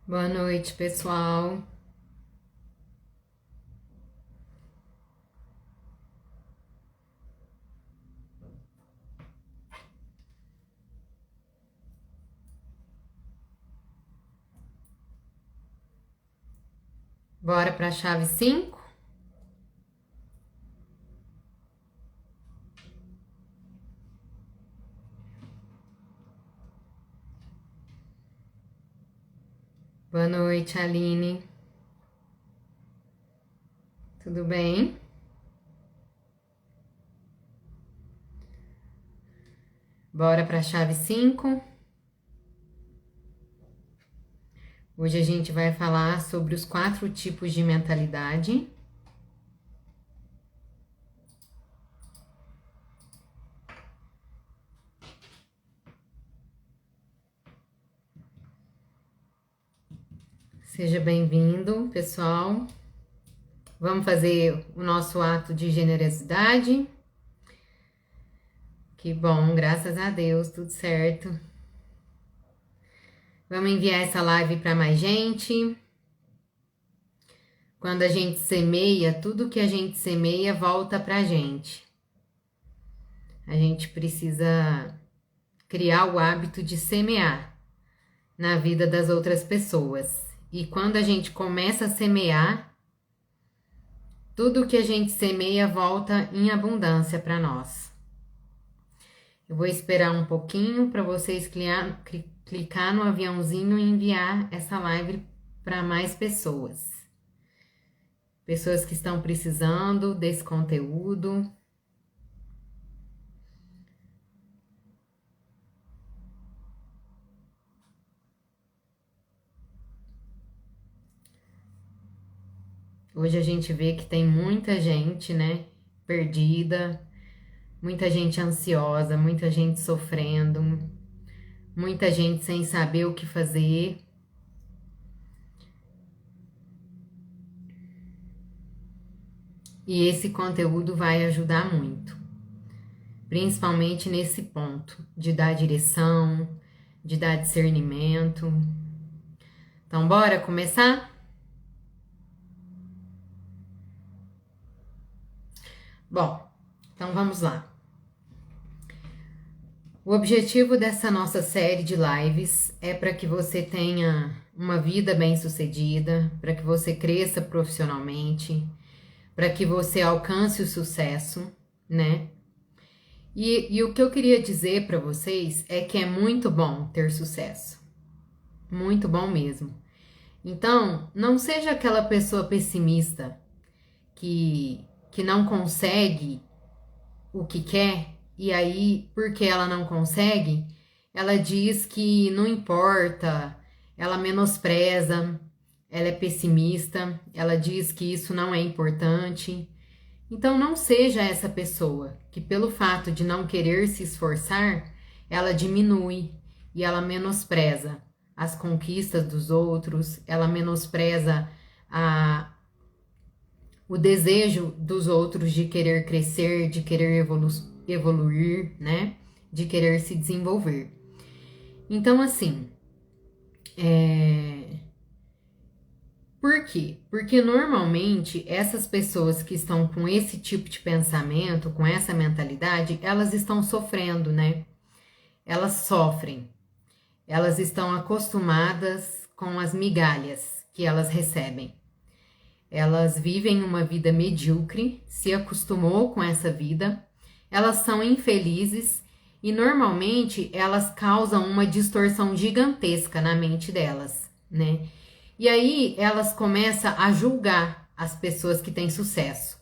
Boa noite, pessoal. Bora para a chave 5? Boa noite, Aline. Tudo bem? Bora para a chave 5. Hoje a gente vai falar sobre os 4 tipos de mentalidade. Seja bem-vindo, pessoal. Vamos fazer o nosso ato de generosidade. Que bom, graças a Deus, tudo certo. Vamos enviar essa live para mais gente. Quando a gente semeia, tudo que a gente semeia volta pra gente. A gente precisa criar o hábito de semear na vida das outras pessoas. E quando a gente começa a semear, tudo que a gente semeia volta em abundância para nós. Eu vou esperar um pouquinho para vocês clicar no aviãozinho e enviar essa live para mais pessoas. Pessoas que estão precisando desse conteúdo. Hoje a gente vê que tem muita gente, né, perdida, muita gente ansiosa, muita gente sofrendo, muita gente sem saber o que fazer. E esse conteúdo vai ajudar muito, principalmente nesse ponto de dar direção, de dar discernimento. Então, bora começar? Bom, então vamos lá. O objetivo dessa nossa série de lives é para que você tenha uma vida bem-sucedida, para que você cresça profissionalmente, para que você alcance o sucesso, né? E o que eu queria dizer para vocês é que é muito bom ter sucesso. Muito bom mesmo. Então, não seja aquela pessoa pessimista que não consegue o que quer e aí, porque ela não consegue, ela diz que não importa, ela menospreza, ela é pessimista, ela diz que isso não é importante. Então, não seja essa pessoa que, pelo fato de não querer se esforçar, ela diminui e ela menospreza as conquistas dos outros, ela menospreza o desejo dos outros de querer crescer, de querer evoluir, né? De querer se desenvolver. Então, assim, por quê? Porque normalmente essas pessoas que estão com esse tipo de pensamento, com essa mentalidade, elas estão sofrendo, né? Elas sofrem. Elas estão acostumadas com as migalhas que elas recebem. Elas vivem uma vida medíocre, se acostumou com essa vida, elas são infelizes e normalmente elas causam uma distorção gigantesca na mente delas, né? E aí elas começam a julgar as pessoas que têm sucesso.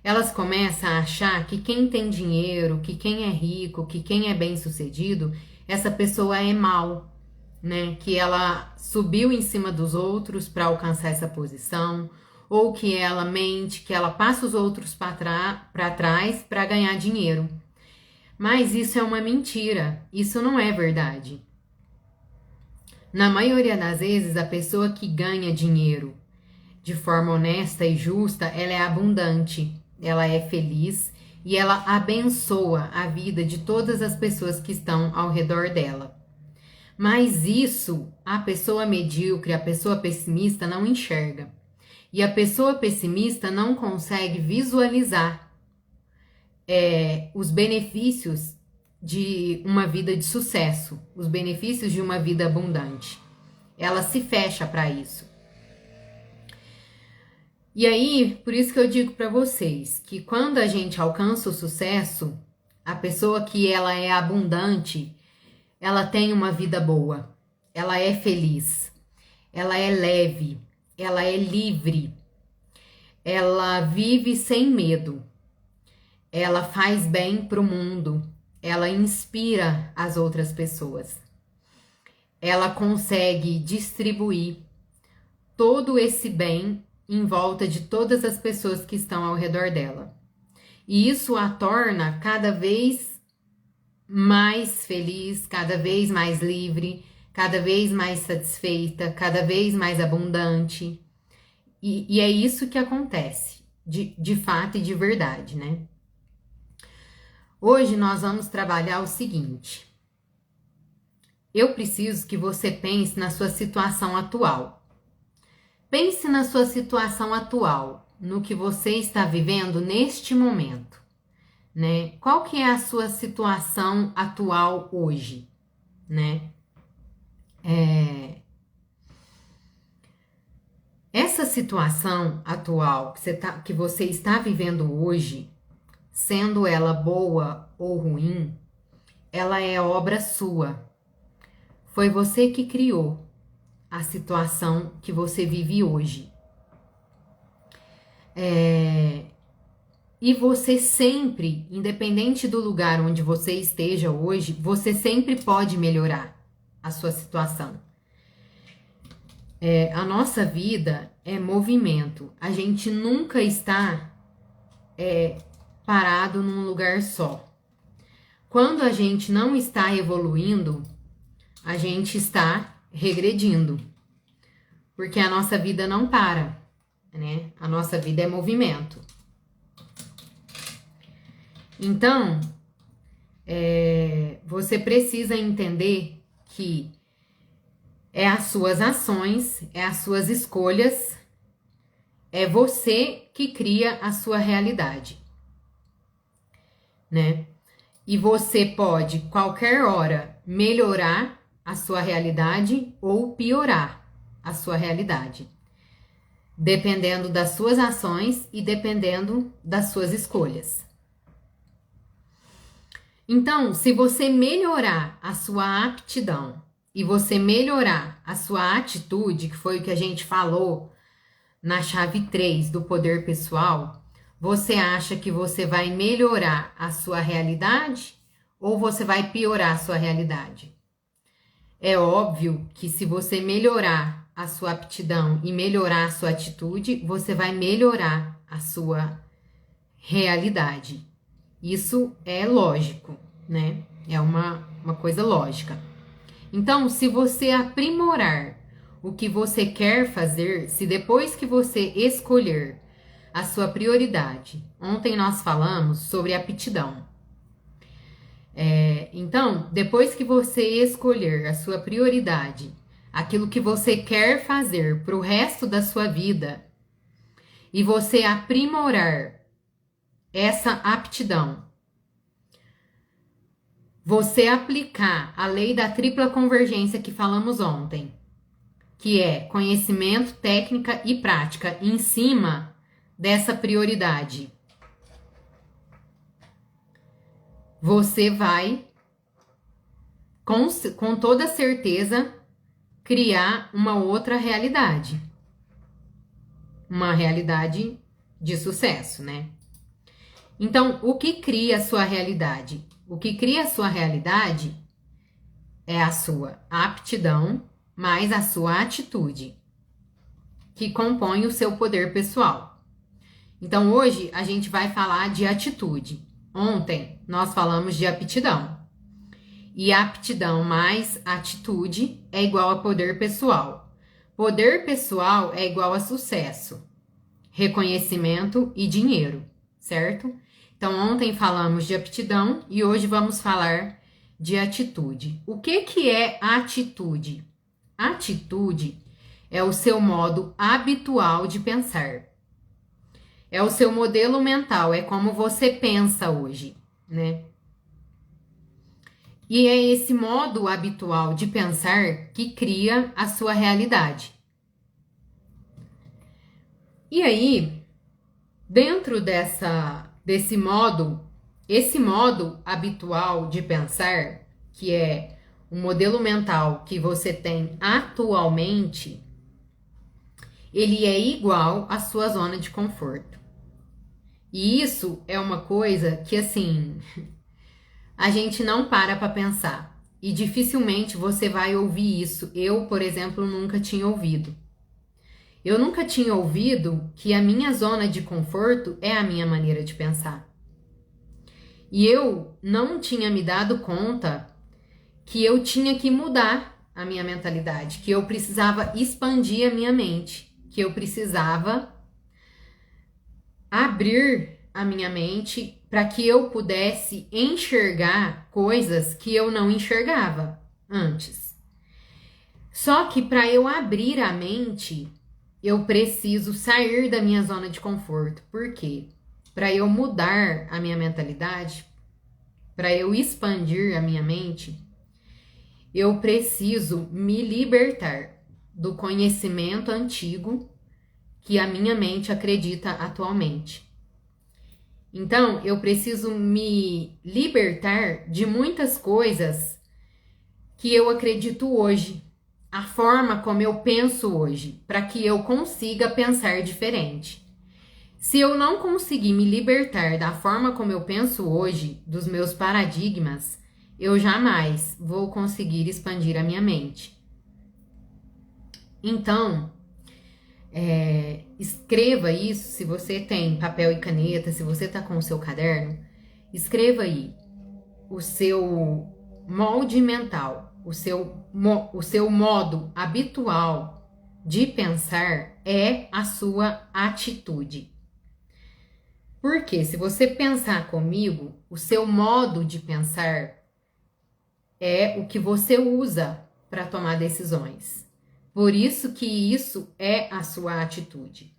Elas começam a achar que quem tem dinheiro, que quem é rico, que quem é bem-sucedido, essa pessoa é mal, né? Que ela subiu em cima dos outros para alcançar essa posição, ou que ela mente, que ela passa os outros para trás para ganhar dinheiro. Mas isso é uma mentira, isso não é verdade. Na maioria das vezes, a pessoa que ganha dinheiro de forma honesta e justa, ela é abundante, ela é feliz e ela abençoa a vida de todas as pessoas que estão ao redor dela. Mas isso a pessoa medíocre, a pessoa pessimista não enxerga. E a pessoa pessimista não consegue visualizar os benefícios de uma vida de sucesso, os benefícios de uma vida abundante. Ela se fecha para isso. E aí, por isso que eu digo para vocês que quando a gente alcança o sucesso, a pessoa que ela é abundante, ela tem uma vida boa, ela é feliz, ela é leve, ela é livre, ela vive sem medo, ela faz bem pro mundo, ela inspira as outras pessoas, ela consegue distribuir todo esse bem em volta de todas as pessoas que estão ao redor dela. E isso a torna cada vez mais feliz, cada vez mais livre, cada vez mais satisfeita, cada vez mais abundante. E é isso que acontece, de fato e de verdade, né? Hoje nós vamos trabalhar o seguinte. Eu preciso que você pense na sua situação atual. Pense na sua situação atual, no que você está vivendo neste momento, né? Qual que é a sua situação atual hoje, né? Essa situação atual que você está vivendo hoje, sendo ela boa ou ruim, ela é obra sua. Foi você que criou a situação que você vive hoje. E você sempre, independente do lugar onde você esteja hoje, você sempre pode melhorar a sua situação. A nossa vida é movimento. A gente nunca está parado num lugar só. Quando a gente não está evoluindo, a gente está regredindo. Porque a nossa vida não para, né? A nossa vida é movimento. Então, você precisa entender que é as suas ações, é as suas escolhas, é você que cria a sua realidade, né? E você pode, qualquer hora, melhorar a sua realidade ou piorar a sua realidade, dependendo das suas ações e dependendo das suas escolhas. Então, se você melhorar a sua aptidão e você melhorar a sua atitude, que foi o que a gente falou na chave 3 do poder pessoal, você acha que você vai melhorar a sua realidade ou você vai piorar a sua realidade? É óbvio que se você melhorar a sua aptidão e melhorar a sua atitude, você vai melhorar a sua realidade. Isso é lógico, né? É uma coisa lógica. Então, se você aprimorar o que você quer fazer, se depois que você escolher a sua prioridade, ontem nós falamos sobre aptidão. Então, depois que você escolher a sua prioridade, aquilo que você quer fazer para o resto da sua vida, e você aprimorar essa aptidão, você aplicar a lei da tripla convergência que falamos ontem, que é conhecimento, técnica e prática em cima dessa prioridade, você vai, com toda certeza, criar uma outra realidade. Uma realidade de sucesso, né? Então, o que cria a sua realidade? O que cria a sua realidade é a sua aptidão mais a sua atitude, que compõe o seu poder pessoal. Então, hoje a gente vai falar de atitude. Ontem nós falamos de aptidão. E aptidão mais atitude é igual a poder pessoal. Poder pessoal é igual a sucesso, reconhecimento e dinheiro, certo? Então, ontem falamos de aptidão e hoje vamos falar de atitude. O que é atitude? Atitude é o seu modo habitual de pensar. É o seu modelo mental, é como você pensa hoje, né? E é esse modo habitual de pensar que cria a sua realidade. E aí, dentro desse modo, esse modo habitual de pensar, que é o modelo mental que você tem atualmente, ele é igual à sua zona de conforto. E isso é uma coisa que, assim, a gente não para pensar. E dificilmente você vai ouvir isso. Eu, por exemplo, nunca tinha ouvido. Eu nunca tinha ouvido que a minha zona de conforto é a minha maneira de pensar. E eu não tinha me dado conta que eu tinha que mudar a minha mentalidade, que eu precisava expandir a minha mente, que eu precisava abrir a minha mente para que eu pudesse enxergar coisas que eu não enxergava antes. Só que para eu abrir a mente, eu preciso sair da minha zona de conforto. Por quê? Para eu mudar a minha mentalidade, para eu expandir a minha mente, eu preciso me libertar do conhecimento antigo que a minha mente acredita atualmente. Então, eu preciso me libertar de muitas coisas que eu acredito hoje, a forma como eu penso hoje, para que eu consiga pensar diferente. Se eu não conseguir me libertar da forma como eu penso hoje, dos meus paradigmas, eu jamais vou conseguir expandir a minha mente. Então, escreva isso, se você tem papel e caneta, se você está com o seu caderno, escreva aí o seu molde mental, o seu modo habitual de pensar é a sua atitude. Porque se você pensar comigo, o seu modo de pensar é o que você usa para tomar decisões. Por isso que isso é a sua atitude.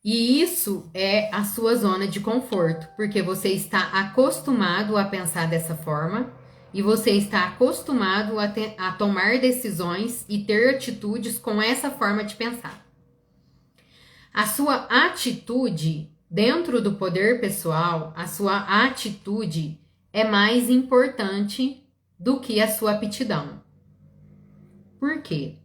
E isso é a sua zona de conforto, porque você está acostumado a pensar dessa forma e você está acostumado a tomar decisões e ter atitudes com essa forma de pensar. A sua atitude dentro do poder pessoal, a sua atitude é mais importante do que a sua aptidão. Por quê?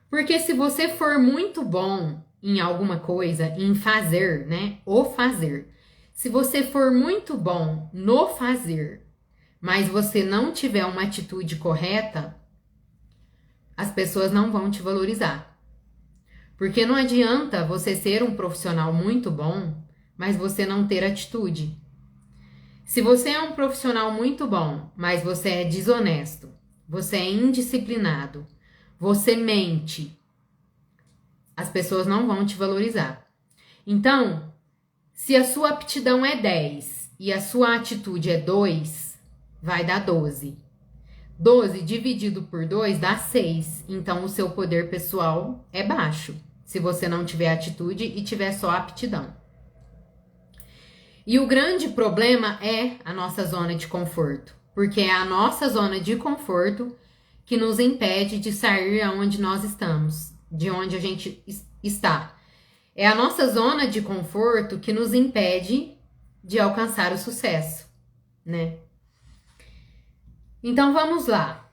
Porque se você for muito bom em alguma coisa, em fazer, né? O fazer. Se você for muito bom no fazer, mas você não tiver uma atitude correta, as pessoas não vão te valorizar. Porque não adianta você ser um profissional muito bom, mas você não ter atitude. Se você é um profissional muito bom, mas você é desonesto, você é indisciplinado, você mente, as pessoas não vão te valorizar. Então, se a sua aptidão é 10 e a sua atitude é 2, vai dar 12. 12 dividido por 2 dá 6. Então, o seu poder pessoal é baixo, se você não tiver atitude e tiver só aptidão. E o grande problema é a nossa zona de conforto, porque é a nossa zona de conforto que nos impede de sair aonde nós estamos, de onde a gente está. É a nossa zona de conforto que nos impede de alcançar o sucesso, né? Então vamos lá.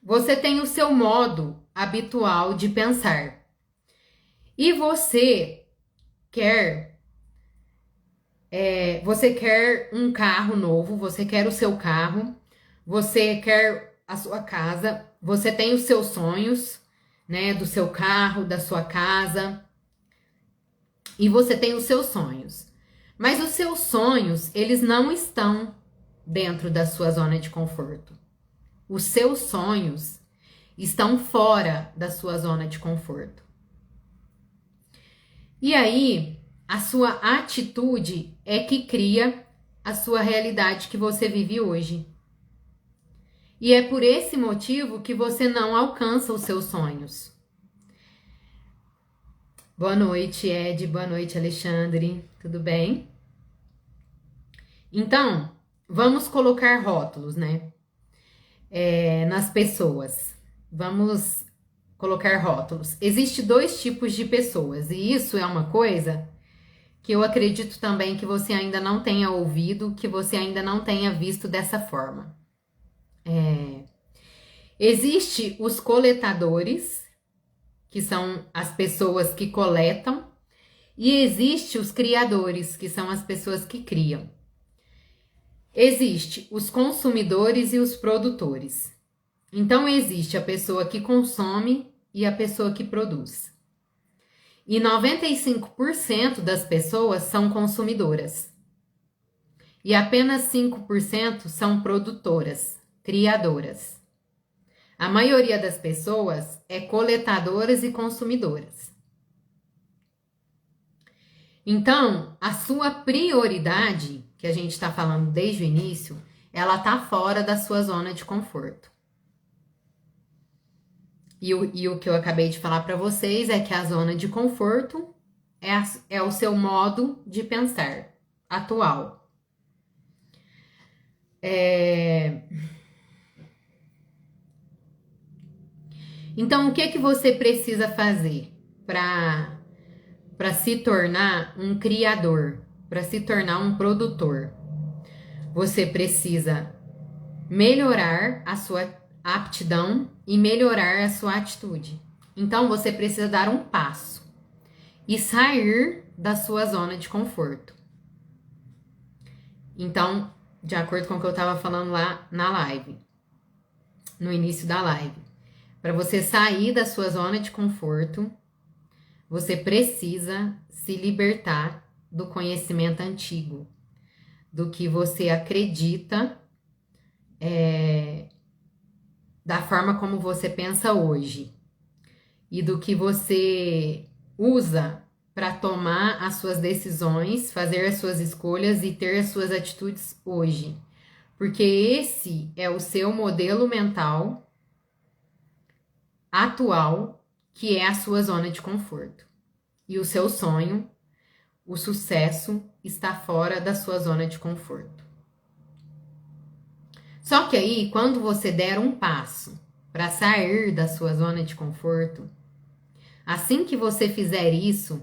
Você tem o seu modo habitual de pensar e você quer um carro novo, você quer o seu carro, você quer a sua casa, você tem os seus sonhos, né, do seu carro, da sua casa, e você tem os seus sonhos. Mas os seus sonhos, eles não estão dentro da sua zona de conforto. Os seus sonhos estão fora da sua zona de conforto. E aí, a sua atitude é que cria a sua realidade que você vive hoje. E é por esse motivo que você não alcança os seus sonhos. Boa noite, Ed. Boa noite, Alexandre. Tudo bem? Então, vamos colocar rótulos, né? Nas pessoas. Vamos colocar rótulos. Existem dois tipos de pessoas, e isso é uma coisa que eu acredito também que você ainda não tenha ouvido, que você ainda não tenha visto dessa forma. Existe os coletadores, que são as pessoas que coletam, e existe os criadores, que são as pessoas que criam. Existe os consumidores e os produtores. Então existe a pessoa que consome e a pessoa que produz. E 95% das pessoas são consumidoras. E apenas 5% são produtoras, criadoras. A maioria das pessoas é coletadoras e consumidoras. Então, a sua prioridade, que a gente está falando desde o início, ela está fora da sua zona de conforto. E o que eu acabei de falar para vocês é que a zona de conforto é o seu modo de pensar atual. Então, o que você precisa fazer para se tornar um criador, para se tornar um produtor? Você precisa melhorar a sua aptidão e melhorar a sua atitude. Então, você precisa dar um passo e sair da sua zona de conforto. Então, de acordo com o que eu estava falando lá na live, no início da live, para você sair da sua zona de conforto, você precisa se libertar do conhecimento antigo, do que você acredita, da forma como você pensa hoje e do que você usa para tomar as suas decisões, fazer as suas escolhas e ter as suas atitudes hoje. Porque esse é o seu modelo mental atual, que é a sua zona de conforto. E o seu sonho, o sucesso, está fora da sua zona de conforto. Só que aí, quando você der um passo para sair da sua zona de conforto, assim que você fizer isso,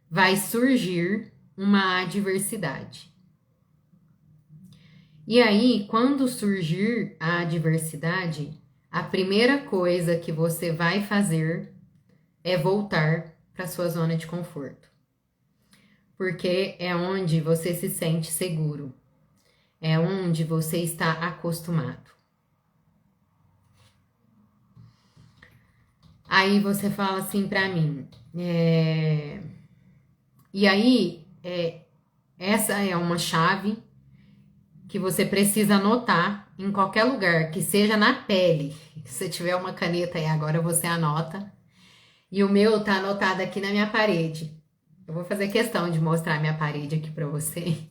vai surgir uma adversidade. E aí, quando surgir a adversidade, a primeira coisa que você vai fazer é voltar para sua zona de conforto. Porque é onde você se sente seguro. É onde você está acostumado. Aí você fala assim para mim, e aí essa é uma chave que você precisa anotar em qualquer lugar, que seja na pele. Se você tiver uma caneta aí agora, você anota. E o meu tá anotado aqui na minha parede. Eu vou fazer questão de mostrar minha parede aqui para vocês.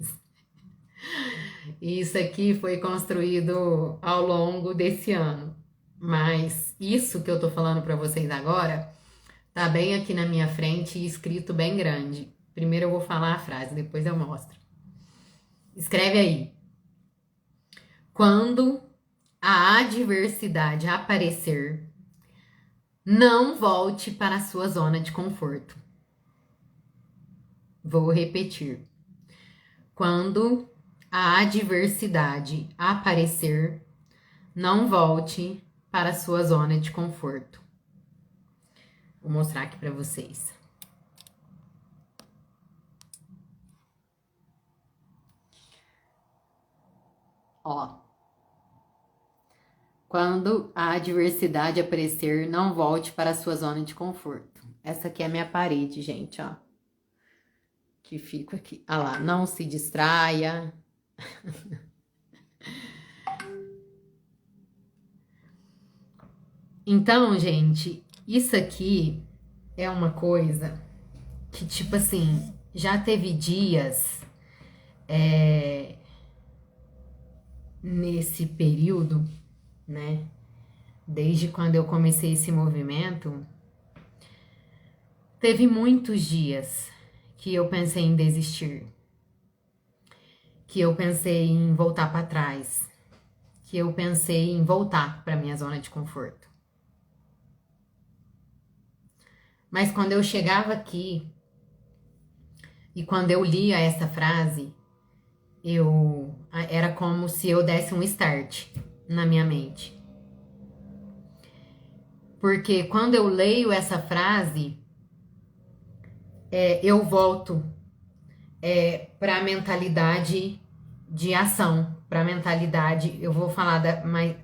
Isso aqui foi construído ao longo desse ano. Mas isso que eu tô falando para vocês agora tá bem aqui na minha frente e escrito bem grande. Primeiro eu vou falar a frase, depois eu mostro. Escreve aí. Quando a adversidade aparecer, não volte para a sua zona de conforto. Vou repetir. Quando a adversidade aparecer, não volte para a sua zona de conforto. Vou mostrar aqui para vocês. Ó. Quando a adversidade aparecer, não volte para a sua zona de conforto. Essa aqui é a minha parede, gente, ó. Que fico aqui. Ah lá, não se distraia. Então, gente, isso aqui é uma coisa que, tipo assim, já teve dias nesse período, né? Desde quando eu comecei esse movimento, teve muitos dias que eu pensei em desistir, que eu pensei em voltar para trás, que eu pensei em voltar para minha zona de conforto. Mas quando eu chegava aqui e quando eu lia essa frase, era como se eu desse um start na minha mente. Porque quando eu leio essa frase, eu volto para a mentalidade de ação, para a mentalidade. Eu vou falar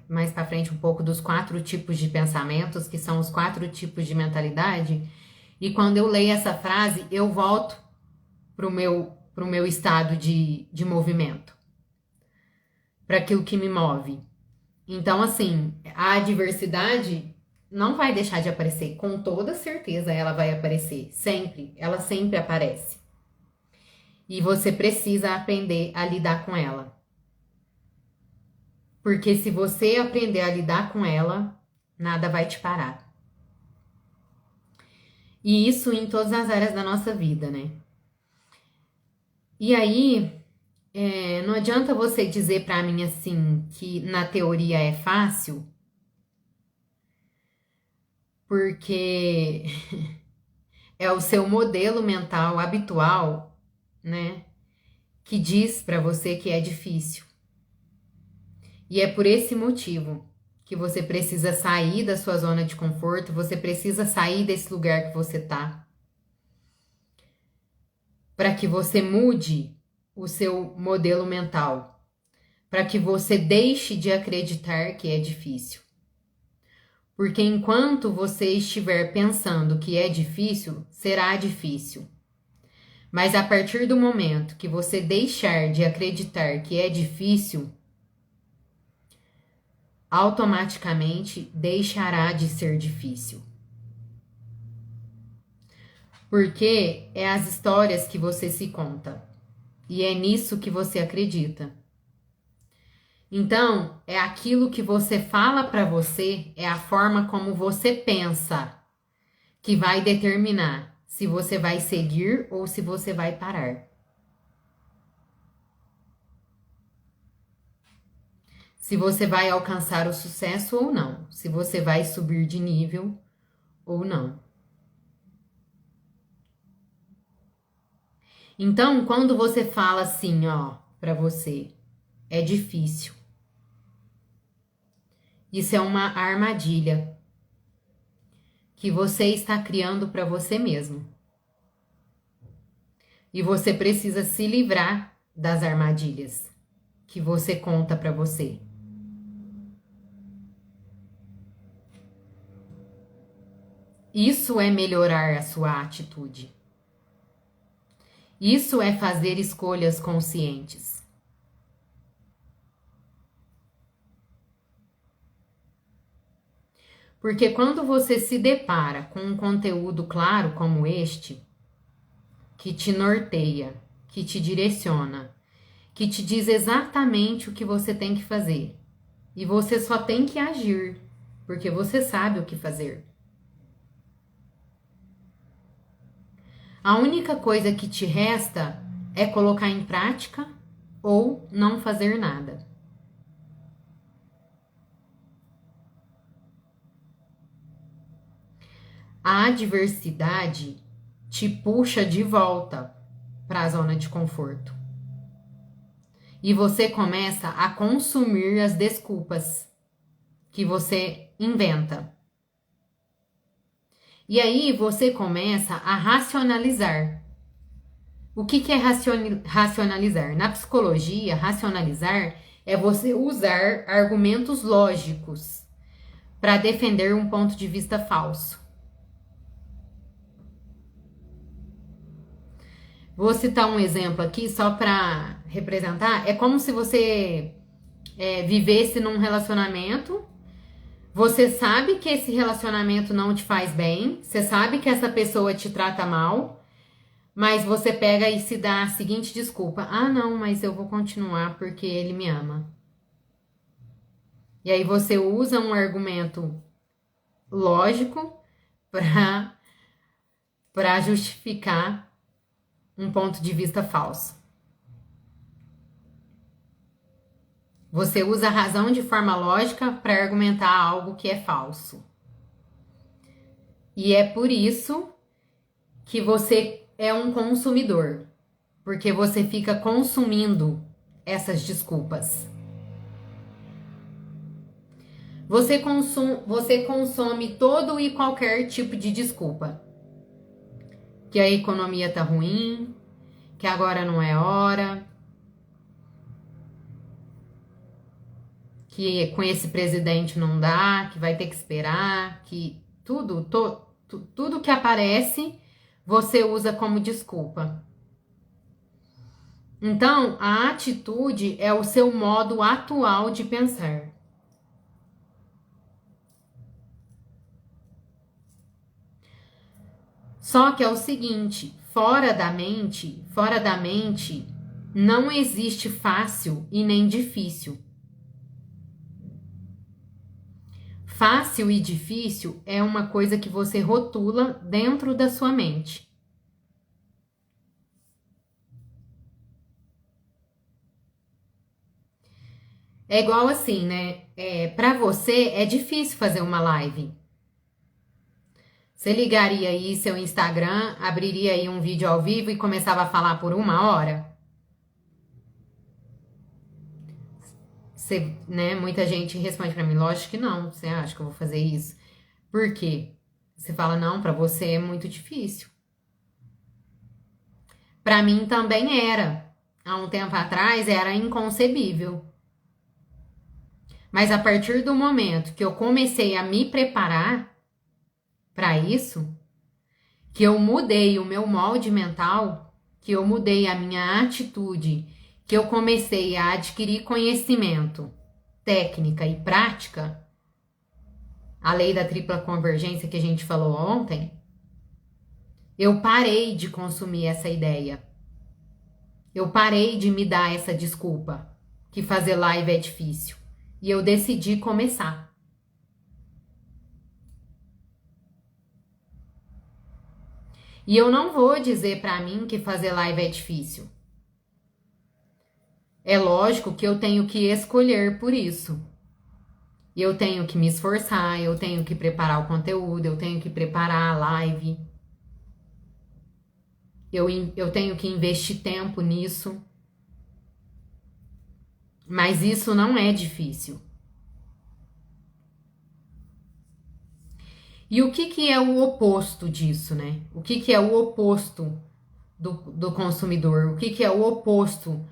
mais para frente um pouco dos 4 tipos de pensamentos, que são os 4 tipos de mentalidade. E quando eu leio essa frase, eu volto pro meu estado de movimento, para aquilo que me move. Então, assim, a adversidade não vai deixar de aparecer, com toda certeza ela vai aparecer, sempre, ela sempre aparece. E você precisa aprender a lidar com ela. Porque se você aprender a lidar com ela, nada vai te parar. E isso em todas as áreas da nossa vida, né? E aí, não adianta você dizer pra mim assim que na teoria é fácil, porque é o seu modelo mental habitual, né, que diz pra você que é difícil. E é por esse motivo que você precisa sair da sua zona de conforto, você precisa sair desse lugar que você tá, para que você mude o seu modelo mental, para que você deixe de acreditar que é difícil. Porque enquanto você estiver pensando que é difícil, será difícil. Mas a partir do momento que você deixar de acreditar que é difícil, automaticamente deixará de ser difícil. Porque é as histórias que você se conta. E é nisso que você acredita. Então, é aquilo que você fala para você, é a forma como você pensa que vai determinar se você vai seguir ou se você vai parar. Se você vai alcançar o sucesso ou não, se você vai subir de nível ou não. Então, quando você fala assim, ó, para você, é difícil. Isso é uma armadilha que você está criando para você mesmo. E você precisa se livrar das armadilhas que você conta para você. Isso é melhorar a sua atitude. Isso é fazer escolhas conscientes. Porque quando você se depara com um conteúdo claro como este, que te norteia, que te direciona, que te diz exatamente o que você tem que fazer, e você só tem que agir, porque você sabe o que fazer. A única coisa que te resta é colocar em prática ou não fazer nada. A adversidade te puxa de volta para a zona de conforto. E você começa a consumir as desculpas que você inventa. E aí você começa a racionalizar. O que é racionalizar? Na psicologia, racionalizar é você usar argumentos lógicos para defender um ponto de vista falso. Vou citar um exemplo aqui só para representar. É como se você vivesse num relacionamento. Você sabe que esse relacionamento não te faz bem. Você sabe que essa pessoa te trata mal. Mas você pega e se dá a seguinte desculpa. Ah, não, mas eu vou continuar porque ele me ama. E aí você usa um argumento lógico para justificar um ponto de vista falso. Você usa a razão de forma lógica para argumentar algo que é falso. E é por isso que você é um consumidor, porque você fica consumindo essas desculpas. Você consome todo e qualquer tipo de desculpa. Que a economia tá ruim, que agora não é hora, que com esse presidente não dá, que vai ter que esperar, que tudo que aparece você usa como desculpa. Então, a atitude é o seu modo atual de pensar. Só que é o seguinte, fora da mente, não existe fácil e nem difícil. Fácil e difícil é uma coisa que você rotula dentro da sua mente. É igual assim, né? Para você é difícil fazer uma live. Você ligaria aí seu Instagram, abriria aí um vídeo ao vivo e começava a falar por 1 hora? Você, né? Muita gente responde para mim, lógico que não. Você acha que eu vou fazer isso? Por quê? Você fala, não, para você é muito difícil. Para mim também era. Há um tempo atrás era inconcebível. Mas a partir do momento que eu comecei a me preparar para isso, que eu mudei o meu molde mental, que eu mudei a minha atitude, que eu comecei a adquirir conhecimento, técnica e prática, a lei da tripla convergência que a gente falou ontem, eu parei de consumir essa ideia. Eu parei de me dar essa desculpa que fazer live é difícil. E eu decidi começar. E eu não vou dizer pra mim que fazer live é difícil. É lógico que eu tenho que escolher por isso. Eu tenho que me esforçar, eu tenho que preparar o conteúdo, eu tenho que preparar a live. Eu tenho que investir tempo nisso. Mas isso não é difícil. E o que é o oposto disso, né? O que é o oposto do consumidor? O que é o oposto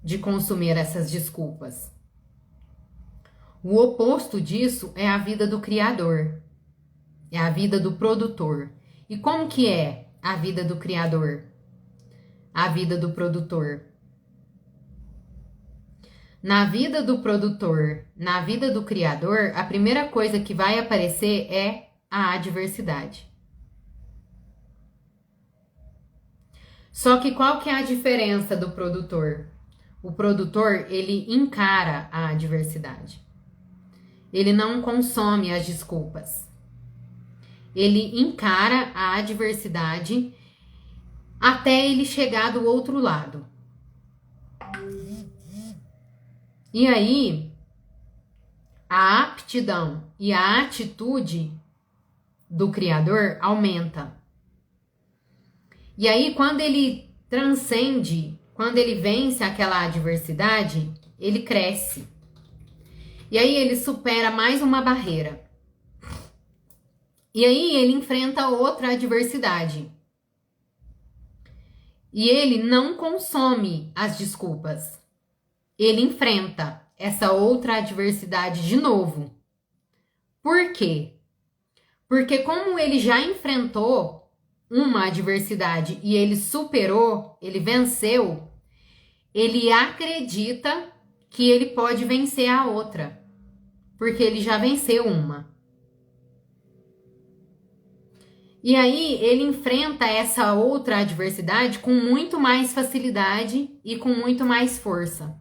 de consumir essas desculpas? O oposto disso é a vida do criador, é a vida do produtor. E como que é a vida do criador? A vida do produtor? Na vida do produtor, na vida do criador, a primeira coisa que vai aparecer é a adversidade. Só que qual que é a diferença do produtor? O produtor, ele encara a adversidade. Ele não consome as desculpas. Ele encara a adversidade até ele chegar do outro lado. E aí, a aptidão e a atitude do criador aumenta. E aí, quando ele transcende, quando ele vence aquela adversidade, ele cresce. E aí ele supera mais uma barreira. E aí ele enfrenta outra adversidade. E ele não consome as desculpas. Ele enfrenta essa outra adversidade de novo. Por quê? Porque como ele já enfrentou uma adversidade e ele superou, ele venceu, ele acredita que ele pode vencer a outra. Porque ele já venceu uma. E aí ele enfrenta essa outra adversidade com muito mais facilidade e com muito mais força.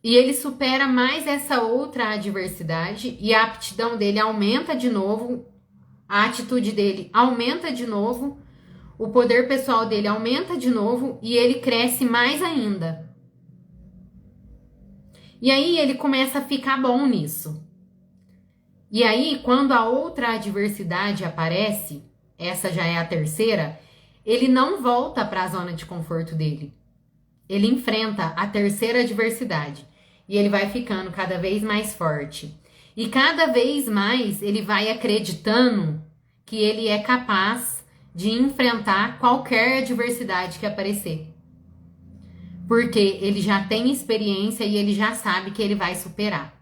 E ele supera mais essa outra adversidade e a aptidão dele aumenta de novo, a atitude dele aumenta de novo, o poder pessoal dele aumenta de novo e ele cresce mais ainda. E aí ele começa a ficar bom nisso. E aí, quando a outra adversidade aparece, essa já é a terceira, ele não volta para a zona de conforto dele. Ele enfrenta a terceira adversidade e ele vai ficando cada vez mais forte. E cada vez mais ele vai acreditando que ele é capaz de enfrentar qualquer adversidade que aparecer. Porque ele já tem experiência e ele já sabe que ele vai superar.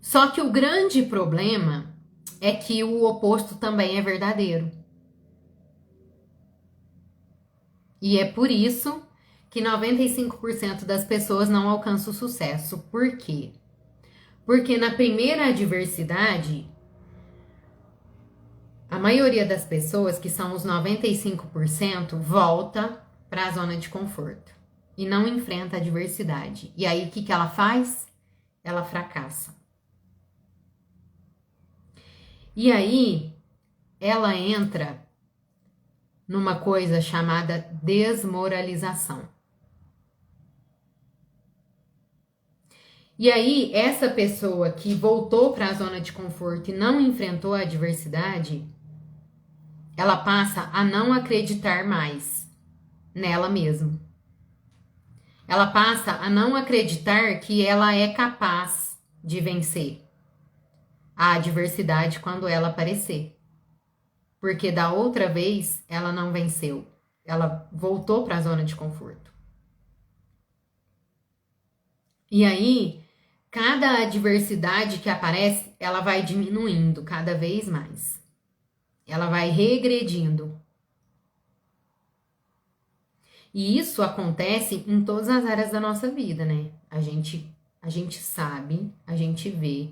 Só que o grande problema é que o oposto também é verdadeiro. E é por isso que 95% das pessoas não alcançam o sucesso. Por quê? Porque na primeira adversidade, a maioria das pessoas, que são os 95%, volta para a zona de conforto e não enfrenta a adversidade. E aí, o que ela faz? Ela fracassa. E aí, ela entra numa coisa chamada desmoralização. E aí, essa pessoa que voltou para a zona de conforto e não enfrentou a adversidade, ela passa a não acreditar mais nela mesma. Ela passa a não acreditar que ela é capaz de vencer a adversidade quando ela aparecer. Porque da outra vez ela não venceu. Ela voltou para a zona de conforto. E aí, cada adversidade que aparece, ela vai diminuindo cada vez mais. Ela vai regredindo. E isso acontece em todas as áreas da nossa vida, né? A gente sabe, a gente vê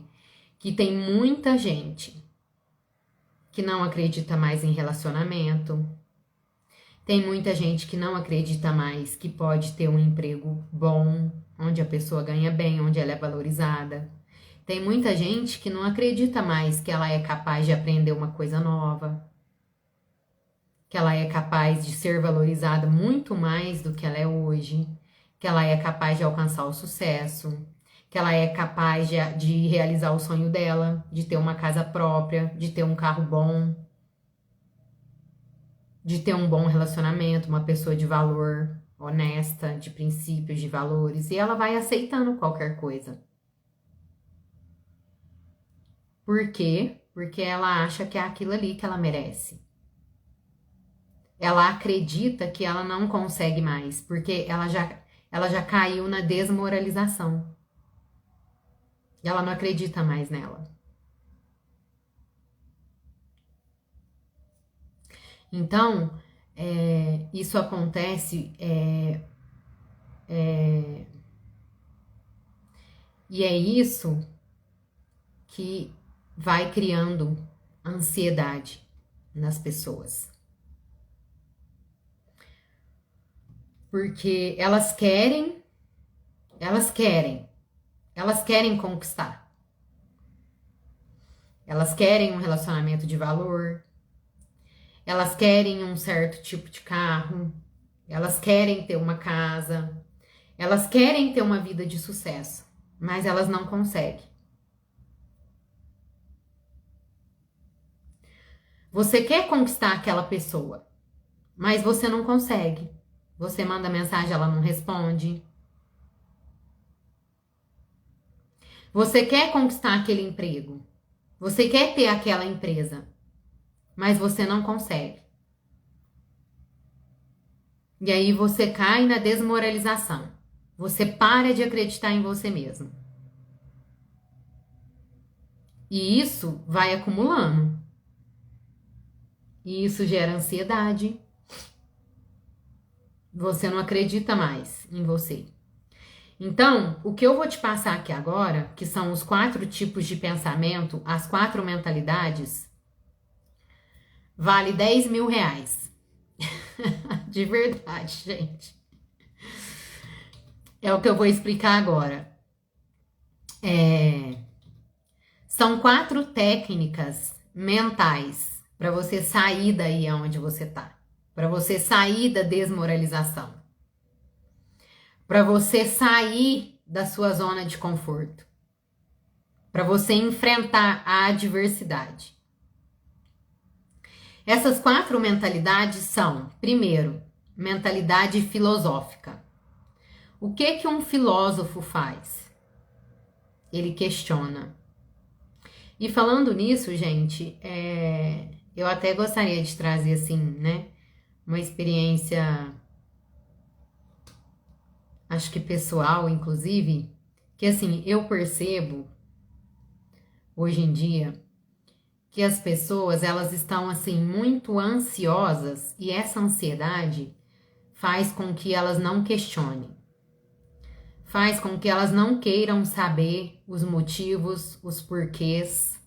que tem muita gente que não acredita mais em relacionamento. Tem muita gente que não acredita mais que pode ter um emprego bom, onde a pessoa ganha bem, onde ela é valorizada. Tem muita gente que não acredita mais que ela é capaz de aprender uma coisa nova, que ela é capaz de ser valorizada muito mais do que ela é hoje, que ela é capaz de alcançar o sucesso, que ela é capaz de realizar o sonho dela, de ter uma casa própria, de ter um carro bom, de ter um bom relacionamento, uma pessoa de valor, honesta, de princípios, de valores, e ela vai aceitando qualquer coisa. Por quê? Porque ela acha que é aquilo ali que ela merece. Ela acredita que ela não consegue mais, porque ela já caiu na desmoralização. Ela não acredita mais nela. Então, isso acontece e é isso que vai criando ansiedade nas pessoas. Porque elas querem conquistar. Elas querem um relacionamento de valor. Elas querem um certo tipo de carro. Elas querem ter uma casa. Elas querem ter uma vida de sucesso, mas elas não conseguem. Você quer conquistar aquela pessoa, mas você não consegue. Você manda mensagem, ela não responde. Você quer conquistar aquele emprego. Você quer ter aquela empresa, mas você não consegue. E aí você cai na desmoralização. Você para de acreditar em você mesmo. E isso vai acumulando. E isso gera ansiedade. Você não acredita mais em você. Então, o que eu vou te passar aqui agora, que são os 4 tipos de pensamento, as 4 mentalidades, vale R$10.000. De verdade, gente. É o que eu vou explicar agora. São 4 técnicas mentais para você sair daí aonde você tá, para você sair da desmoralização, para você sair da sua zona de conforto, para você enfrentar a adversidade. Essas 4 mentalidades são, primeiro, mentalidade filosófica. O que um filósofo faz? Ele questiona. E falando nisso, gente, eu até gostaria de trazer assim, né, uma experiência, acho que pessoal, inclusive, que assim, eu percebo hoje em dia que as pessoas, elas estão assim muito ansiosas e essa ansiedade faz com que elas não questionem. Faz com que elas não queiram saber os motivos, os porquês.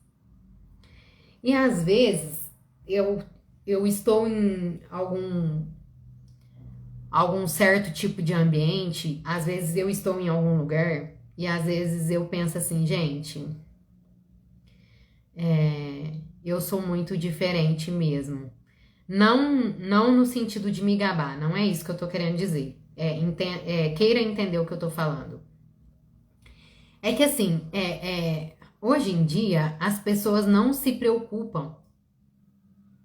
E às vezes eu estou em algum certo tipo de ambiente, às vezes eu estou em algum lugar e às vezes eu penso assim, gente, eu sou muito diferente mesmo. Não no sentido de me gabar, não é isso que eu tô querendo dizer. Queira entender o que eu tô falando. É que assim, hoje em dia as pessoas não se preocupam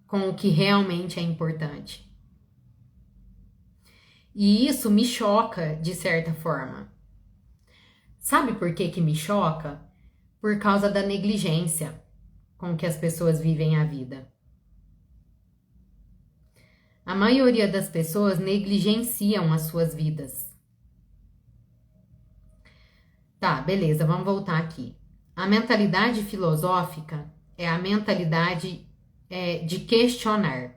com o que realmente é importante. E isso me choca de certa forma. Sabe por que me choca? Por causa da negligência com que as pessoas vivem a vida. A maioria das pessoas negligenciam as suas vidas. Tá, beleza, vamos voltar aqui. A mentalidade filosófica é a mentalidade de questionar.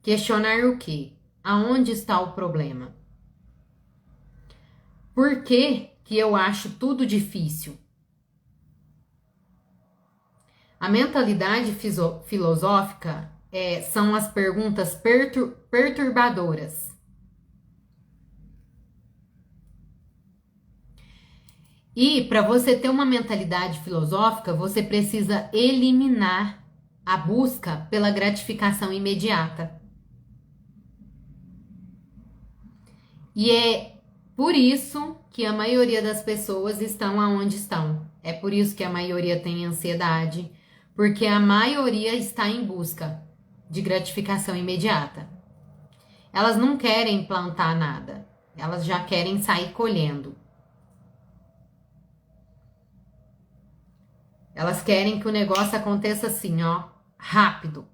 Questionar o quê? Aonde está o problema? Por que eu acho tudo difícil? A mentalidade filosófica são as perguntas perturbadoras. E para você ter uma mentalidade filosófica, você precisa eliminar a busca pela gratificação imediata. E é por isso que a maioria das pessoas estão aonde estão. É por isso que a maioria tem ansiedade, porque a maioria está em busca de gratificação imediata. Elas não querem plantar nada, elas já querem sair colhendo. Elas querem que o negócio aconteça assim, ó, rápido.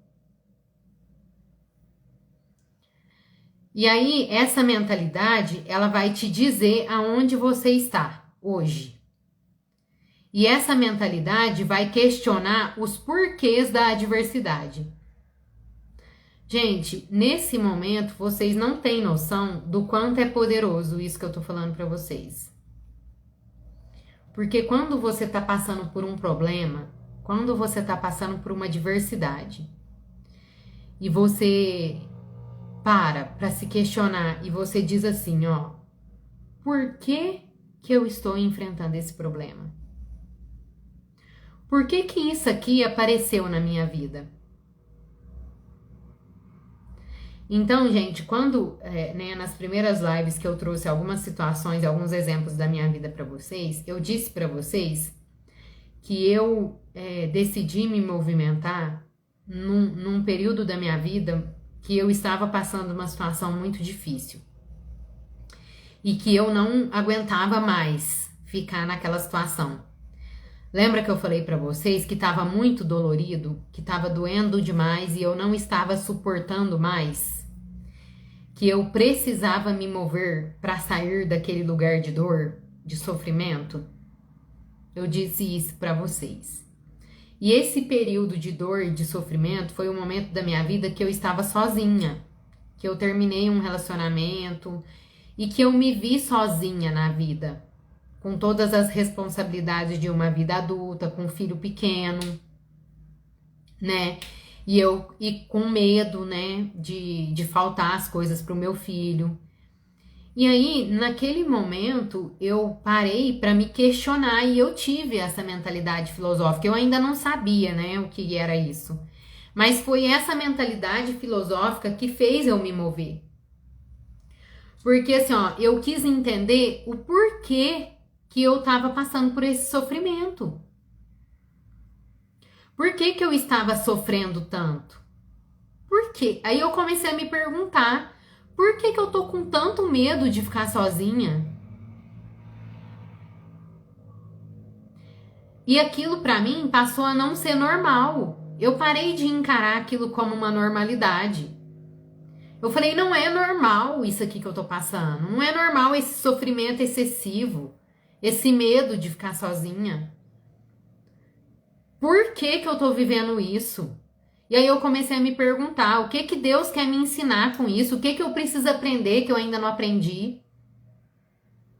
E aí, essa mentalidade, ela vai te dizer aonde você está hoje. E essa mentalidade vai questionar os porquês da adversidade. Gente, nesse momento, vocês não têm noção do quanto é poderoso isso que eu tô falando para vocês. Porque quando você está passando por um problema, quando você está passando por uma adversidade, e você para se questionar e você diz assim, ó, por que eu estou enfrentando esse problema? Por que isso aqui apareceu na minha vida? Então, gente, quando, nas primeiras lives que eu trouxe algumas situações, alguns exemplos da minha vida para vocês, eu disse para vocês que eu decidi me movimentar num período da minha vida que eu estava passando uma situação muito difícil e que eu não aguentava mais ficar naquela situação. Lembra que eu falei para vocês que estava muito dolorido, que estava doendo demais e eu não estava suportando mais? Que eu precisava me mover para sair daquele lugar de dor, de sofrimento? Eu disse isso para vocês. E esse período de dor e de sofrimento foi o momento da minha vida que eu estava sozinha, que eu terminei um relacionamento e que eu me vi sozinha na vida, com todas as responsabilidades de uma vida adulta, com um filho pequeno, né? E com medo, né, de faltar as coisas pro meu filho. E aí, naquele momento, eu parei para me questionar e eu tive essa mentalidade filosófica. Eu ainda não sabia, né, o que era isso. Mas foi essa mentalidade filosófica que fez eu me mover. Porque assim, ó, eu quis entender o porquê que eu estava passando por esse sofrimento. Por que que eu estava sofrendo tanto? Por quê? Aí eu comecei a me perguntar, por que que eu tô com tanto medo de ficar sozinha? E aquilo pra mim passou a não ser normal. Eu parei de encarar aquilo como uma normalidade. Eu falei, não é normal isso aqui que eu tô passando. Não é normal esse sofrimento excessivo, esse medo de ficar sozinha. Por que que eu tô vivendo isso? E aí eu comecei a me perguntar, o que que Deus quer me ensinar com isso? O que que eu preciso aprender que eu ainda não aprendi?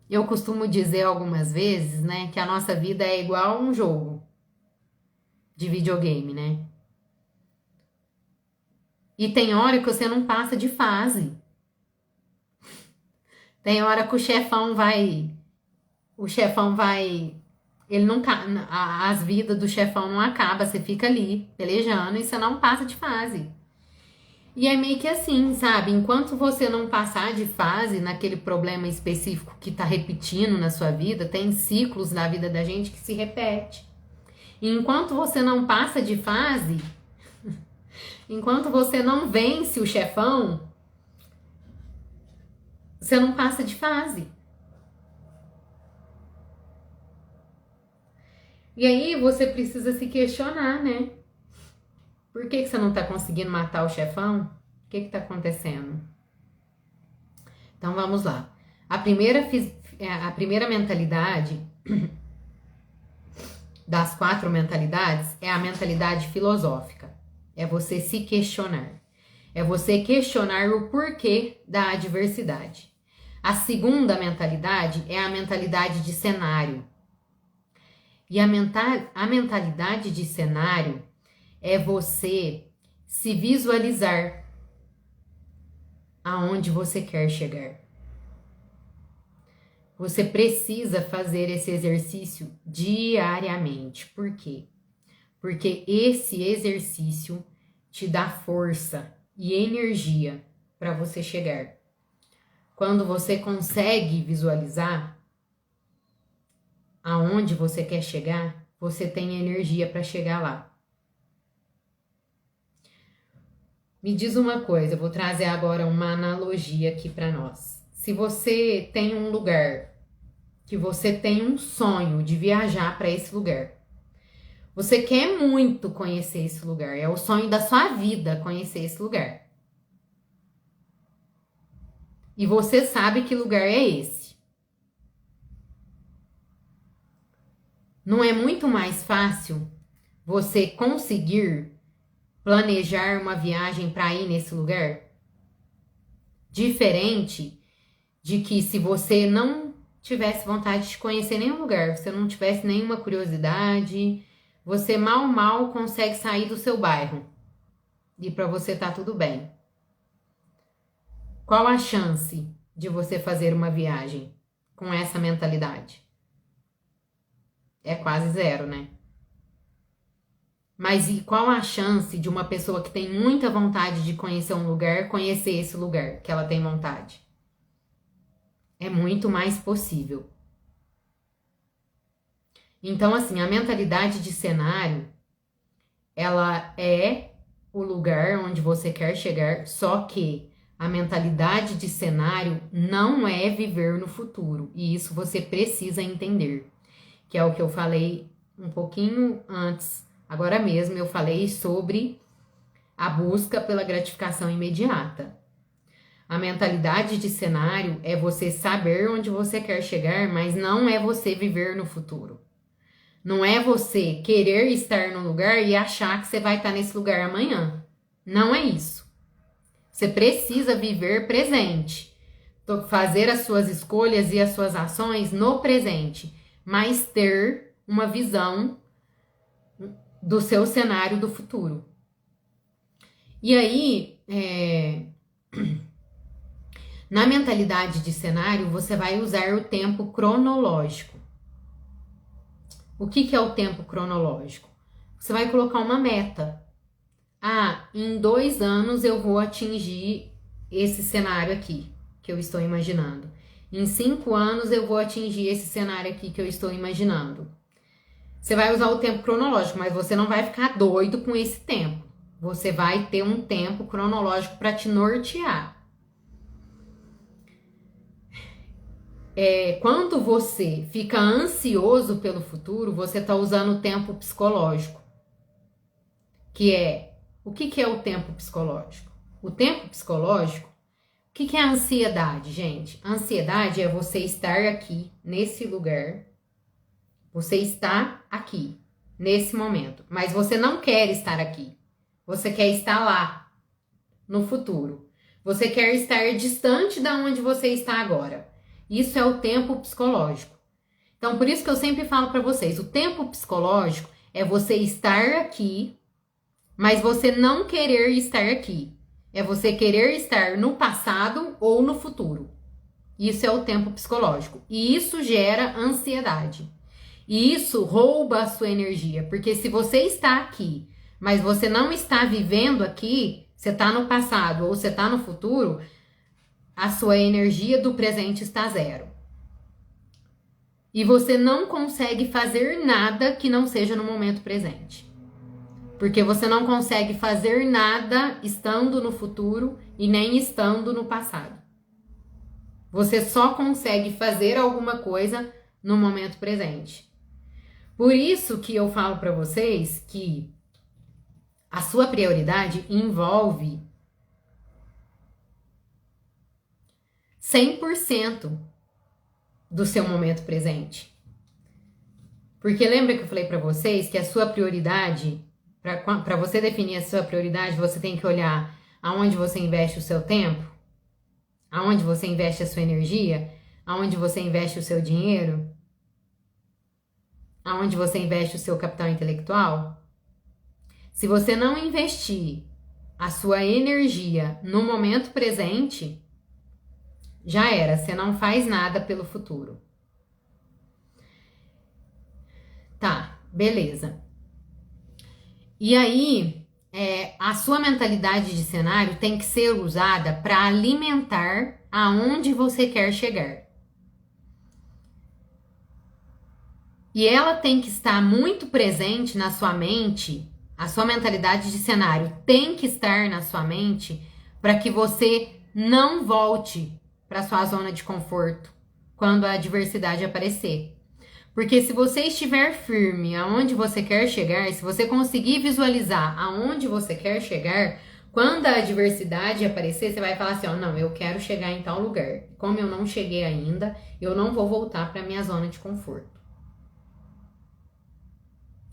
Eu costumo dizer algumas vezes, né, que a nossa vida é igual a um jogo de videogame, né? E tem hora que você não passa de fase. Tem hora que o chefão vai, ele não, as vidas do chefão não acaba, você fica ali pelejando e você não passa de fase. E é meio que assim, sabe? Enquanto você não passar de fase naquele problema específico que tá repetindo na sua vida, tem ciclos na vida da gente que se repete. E enquanto você não passa de fase, enquanto você não vence o chefão, você não passa de fase. E aí você precisa se questionar, né? Por que você não tá conseguindo matar o chefão? O que tá acontecendo? Então vamos lá. A primeira mentalidade das 4 mentalidades é a mentalidade filosófica. É você se questionar. É você questionar o porquê da adversidade. A segunda mentalidade é a mentalidade de cenário. E a mentalidade de cenário é você se visualizar aonde você quer chegar. Você precisa fazer esse exercício diariamente. Por quê? Porque esse exercício te dá força e energia para você chegar. Quando você consegue visualizar aonde você quer chegar, você tem energia para chegar lá. Me diz uma coisa, eu vou trazer agora uma analogia aqui para nós. Se você tem um lugar que você tem um sonho de viajar para esse lugar, você quer muito conhecer esse lugar, é o sonho da sua vida conhecer esse lugar. E você sabe que lugar é esse. Não é muito mais fácil você conseguir planejar uma viagem para ir nesse lugar? Diferente de que se você não tivesse vontade de conhecer nenhum lugar, você não tivesse nenhuma curiosidade, você mal consegue sair do seu bairro. E para você tá tudo bem. Qual a chance de você fazer uma viagem com essa mentalidade? É quase zero, né? Mas e qual a chance de uma pessoa que tem muita vontade de conhecer um lugar, conhecer esse lugar que ela tem vontade? É muito mais possível. Então, assim, a mentalidade de cenário, ela é o lugar onde você quer chegar, só que a mentalidade de cenário não é viver no futuro. E isso você precisa entender, que é o que eu falei um pouquinho antes. Agora mesmo eu falei sobre a busca pela gratificação imediata. A mentalidade de cenário é você saber onde você quer chegar, mas não é você viver no futuro. Não é você querer estar no lugar e achar que você vai estar nesse lugar amanhã. Não é isso. Você precisa viver presente, fazer as suas escolhas e as suas ações no presente, mas ter uma visão do seu cenário do futuro. E aí, Na mentalidade de cenário, você vai usar o tempo cronológico. O que é o tempo cronológico? Você vai colocar uma meta. Em 2 anos eu vou atingir esse cenário aqui, que eu estou imaginando. Em 5 anos eu vou atingir esse cenário aqui que eu estou imaginando. Você vai usar o tempo cronológico, mas você não vai ficar doido com esse tempo. Você vai ter um tempo cronológico para te nortear. Quando você fica ansioso pelo futuro, você está usando o tempo psicológico. O que é o tempo psicológico? O tempo psicológico, o que é a ansiedade, gente? A ansiedade é você estar aqui, nesse lugar. Você está aqui, nesse momento. Mas você não quer estar aqui. Você quer estar lá, no futuro. Você quer estar distante da onde você está agora. Isso é o tempo psicológico. Então, por isso que eu sempre falo para vocês, o tempo psicológico é você estar aqui, mas você não querer estar aqui. É você querer estar no passado ou no futuro. Isso é o tempo psicológico. E isso gera ansiedade. E isso rouba a sua energia. Porque se você está aqui, mas você não está vivendo aqui, você está no passado ou você está no futuro, a sua energia do presente está zero. E você não consegue fazer nada que não seja no momento presente. Porque você não consegue fazer nada estando no futuro e nem estando no passado. Você só consegue fazer alguma coisa no momento presente. Por isso que eu falo para vocês que a sua prioridade envolve 100% do seu momento presente. Porque lembra que eu falei para vocês que a sua prioridade, para você definir a sua prioridade, você tem que olhar aonde você investe o seu tempo, aonde você investe a sua energia, aonde você investe o seu dinheiro, aonde você investe o seu capital intelectual. Se você não investir a sua energia no momento presente, já era, você não faz nada pelo futuro. Tá, beleza. E aí, a sua mentalidade de cenário tem que ser usada para alimentar aonde você quer chegar. E ela tem que estar muito presente na sua mente, a sua mentalidade de cenário tem que estar na sua mente para que você não volte para sua zona de conforto quando a adversidade aparecer. Porque se você estiver firme aonde você quer chegar, se você conseguir visualizar aonde você quer chegar, quando a adversidade aparecer, você vai falar assim, não, eu quero chegar em tal lugar. Como eu não cheguei ainda, eu não vou voltar para minha zona de conforto.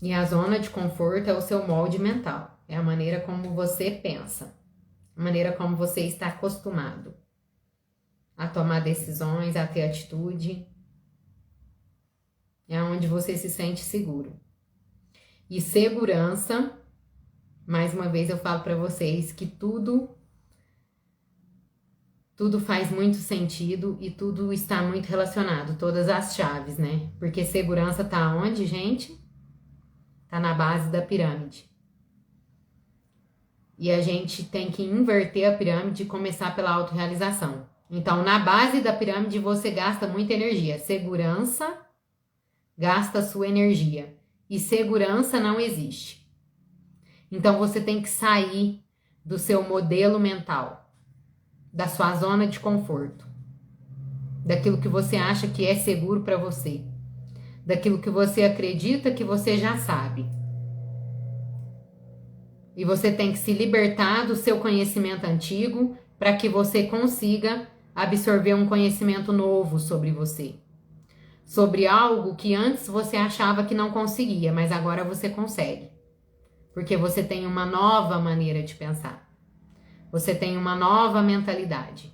E a zona de conforto é o seu molde mental, é a maneira como você pensa, a maneira como você está acostumado a tomar decisões, a ter atitude. É onde você se sente seguro. E segurança, mais uma vez eu falo para vocês que tudo faz muito sentido e tudo está muito relacionado, todas as chaves, né? Porque segurança tá onde, gente? Tá na base da pirâmide. E a gente tem que inverter a pirâmide e começar pela autorrealização. Então, na base da pirâmide você gasta muita energia. Segurança gasta sua energia. E segurança não existe. Então, você tem que sair do seu modelo mental, da sua zona de conforto, daquilo que você acha que é seguro para você, daquilo que você acredita que você já sabe. E você tem que se libertar do seu conhecimento antigo para que você consiga absorver um conhecimento novo sobre você. Sobre algo que antes você achava que não conseguia, mas agora você consegue. Porque você tem uma nova maneira de pensar. Você tem uma nova mentalidade.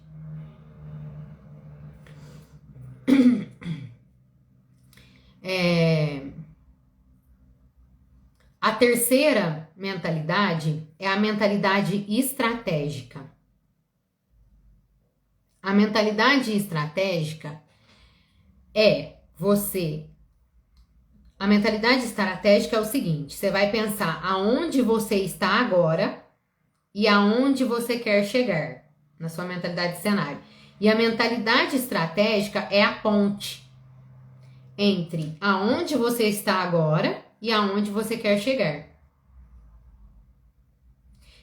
A terceira mentalidade é a mentalidade estratégica. A mentalidade estratégica é você... A mentalidade estratégica é o seguinte, você vai pensar aonde você está agora e aonde você quer chegar, na sua mentalidade de cenário. E a mentalidade estratégica é a ponte entre aonde você está agora e aonde você quer chegar.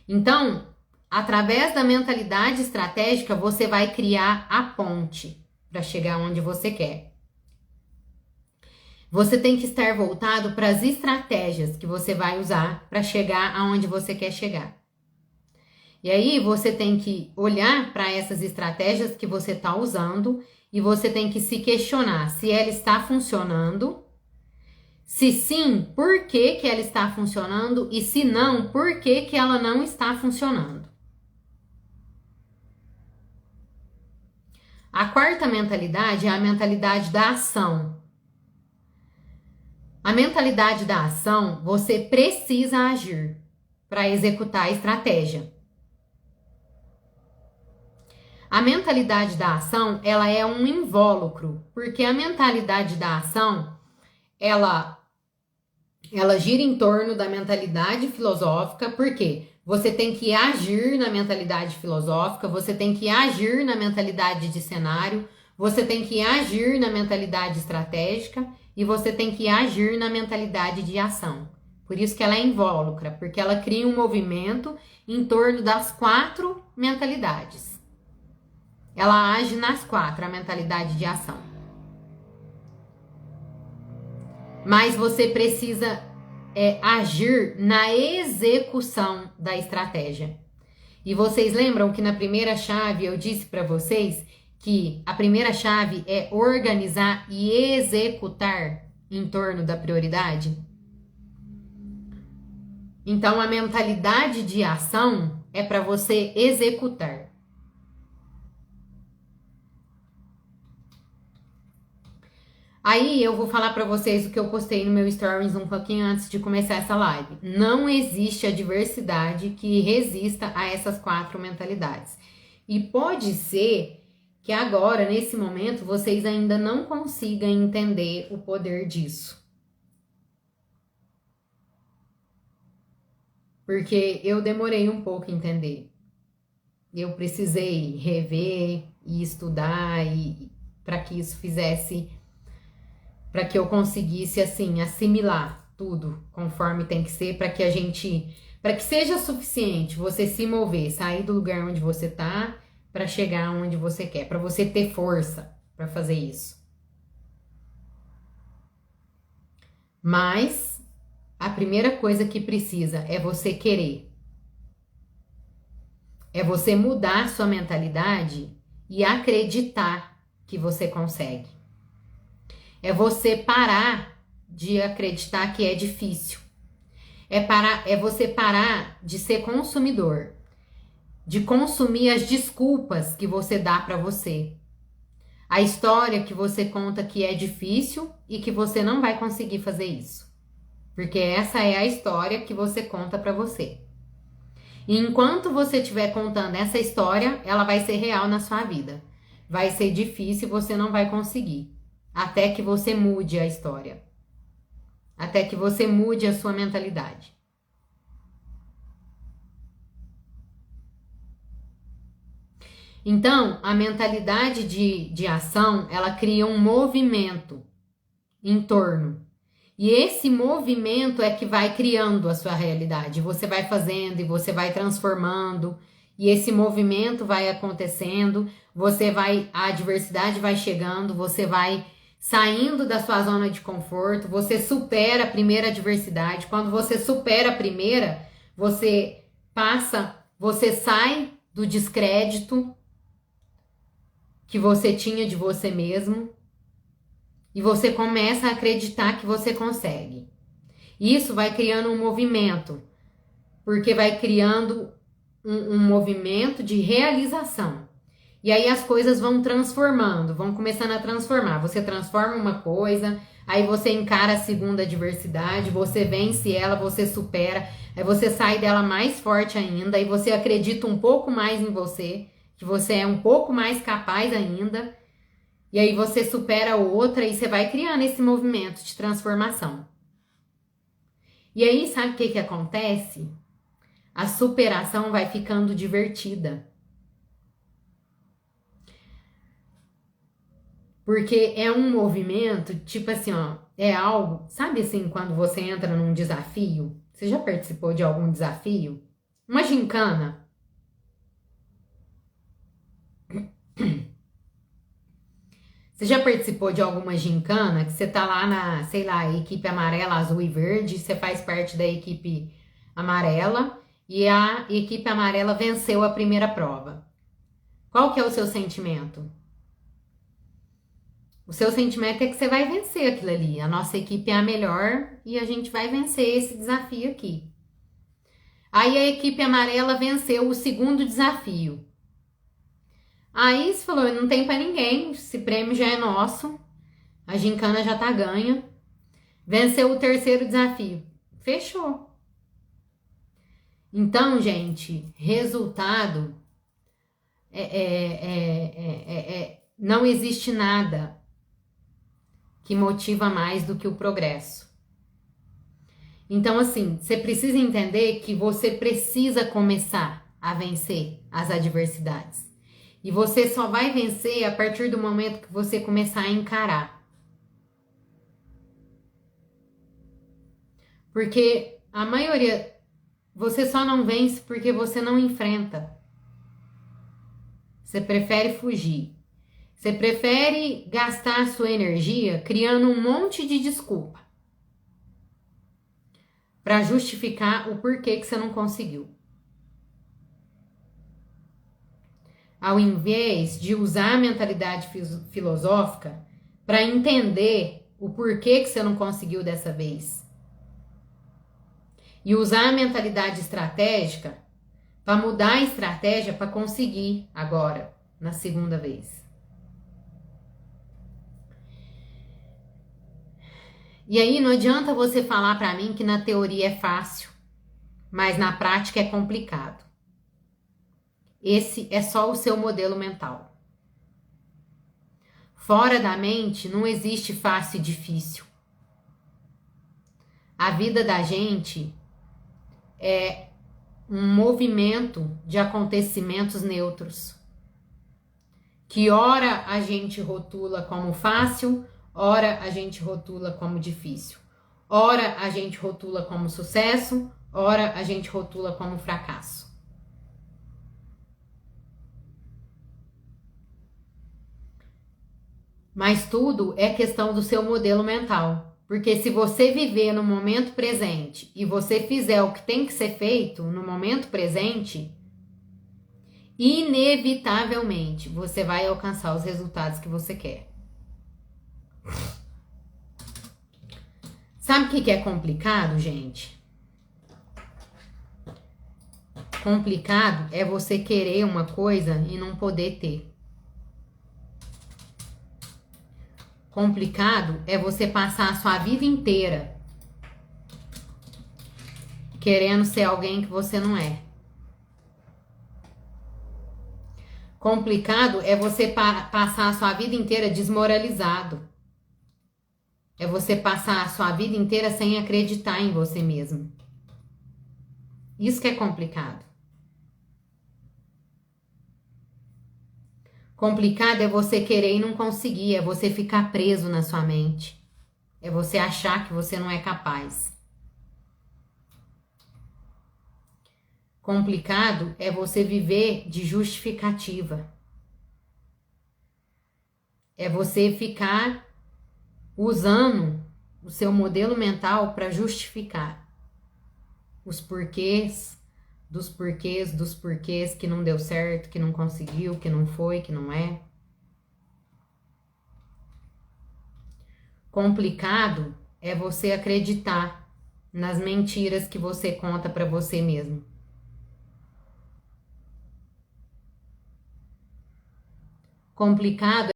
Então, através da mentalidade estratégica, você vai criar a ponte para chegar onde você quer. Você tem que estar voltado para as estratégias que você vai usar para chegar aonde você quer chegar. E aí você tem que olhar para essas estratégias que você está usando e você tem que se questionar se ela está funcionando. Se sim, por que que ela está funcionando? E se não, por que que ela não está funcionando? A quarta mentalidade é a mentalidade da ação. A mentalidade da ação, você precisa agir para executar a estratégia. A mentalidade da ação, ela é um invólucro, porque a mentalidade da ação, ela gira em torno da mentalidade filosófica, porque você tem que agir na mentalidade filosófica, você tem que agir na mentalidade de cenário, você tem que agir na mentalidade estratégica e você tem que agir na mentalidade de ação. Por isso que ela é invólucra, porque ela cria um movimento em torno das 4 mentalidades. Ela age nas 4, a mentalidade de ação. Mas você precisa agir na execução da estratégia. E vocês lembram que na primeira chave eu disse para vocês que a primeira chave é organizar e executar em torno da prioridade? Então a mentalidade de ação é para você executar. Aí eu vou falar para vocês o que eu postei no meu stories um pouquinho antes de começar essa live. Não existe adversidade que resista a essas 4 mentalidades. E pode ser que agora, nesse momento, vocês ainda não consigam entender o poder disso. Porque eu demorei um pouco a entender. Eu precisei rever e estudar para que isso fizesse... para que eu conseguisse, assim, assimilar tudo conforme tem que ser, para que seja suficiente você se mover, sair do lugar onde você tá, para chegar onde você quer, para você ter força para fazer isso. Mas a primeira coisa que precisa é você querer. É você mudar sua mentalidade e acreditar que você consegue. É você parar de acreditar que é difícil. É você parar de ser consumidor, de consumir as desculpas que você dá para você. A história que você conta que é difícil e que você não vai conseguir fazer isso. Porque essa é a história que você conta para você. E enquanto você estiver contando essa história, ela vai ser real na sua vida. Vai ser difícil e você não vai conseguir. Até que você mude a história. Até que você mude a sua mentalidade. Então, a mentalidade de ação, ela cria um movimento em torno. E esse movimento é que vai criando a sua realidade. Você vai fazendo e você vai transformando. E esse movimento vai acontecendo. A adversidade vai chegando, você vai saindo da sua zona de conforto, você supera a primeira adversidade. Quando você supera a primeira, você sai do descrédito que você tinha de você mesmo e você começa a acreditar que você consegue. Isso vai criando um movimento, porque vai criando um movimento de realização. E aí as coisas vão transformando, vão começando a transformar. Você transforma uma coisa, aí você encara a segunda adversidade, você vence ela, você supera, aí você sai dela mais forte ainda, aí você acredita um pouco mais em você, que você é um pouco mais capaz ainda, e aí você supera outra e você vai criando esse movimento de transformação. E aí, sabe o que que acontece? A superação vai ficando divertida. Porque é um movimento, tipo assim, ó, é algo, sabe assim, quando você entra num desafio? Você já participou de algum desafio? Uma gincana? Você já participou de alguma gincana que você tá lá na, sei lá, equipe amarela, azul e verde, você faz parte da equipe amarela e a equipe amarela venceu a primeira prova. Qual que é o seu sentimento? O seu sentimento é que você vai vencer aquilo ali. A nossa equipe é a melhor e a gente vai vencer esse desafio aqui. Aí a equipe amarela venceu o segundo desafio. Aí você falou, não tem pra ninguém, esse prêmio já é nosso, a gincana já tá ganha. Venceu o terceiro desafio. Fechou. Então, gente, resultado não existe nada que motiva mais do que o progresso. Então, assim, você precisa entender que você precisa começar a vencer as adversidades. E você só vai vencer a partir do momento que você começar a encarar. Porque a maioria, você só não vence porque você não enfrenta. Você prefere fugir. Você prefere gastar a sua energia criando um monte de desculpa para justificar o porquê que você não conseguiu. Ao invés de usar a mentalidade filosófica para entender o porquê que você não conseguiu dessa vez. E usar a mentalidade estratégica para mudar a estratégia para conseguir agora, na segunda vez. E aí não adianta você falar para mim que na teoria é fácil, mas na prática é complicado. Esse é só o seu modelo mental. Fora da mente não existe fácil e difícil. A vida da gente é um movimento de acontecimentos neutros. Que ora a gente rotula como fácil, ora a gente rotula como difícil. Ora a gente rotula como sucesso, ora a gente rotula como fracasso. Mas tudo é questão do seu modelo mental. Porque se você viver no momento presente e você fizer o que tem que ser feito no momento presente, inevitavelmente você vai alcançar os resultados que você quer. Sabe o que é complicado, gente? Complicado é você querer uma coisa e não poder ter. Complicado é você passar a sua vida inteira querendo ser alguém que você não é. Complicado é você passar a sua vida inteira desmoralizado. É você passar a sua vida inteira sem acreditar em você mesmo. Isso que é complicado. Complicado é você querer e não conseguir, é você ficar preso na sua mente. É você achar que você não é capaz. Complicado é você viver de justificativa. É você ficar usando o seu modelo mental para justificar os porquês, dos porquês que não deu certo, que não conseguiu, que não foi, que não é. Complicado é você acreditar nas mentiras que você conta para você mesmo. Complicado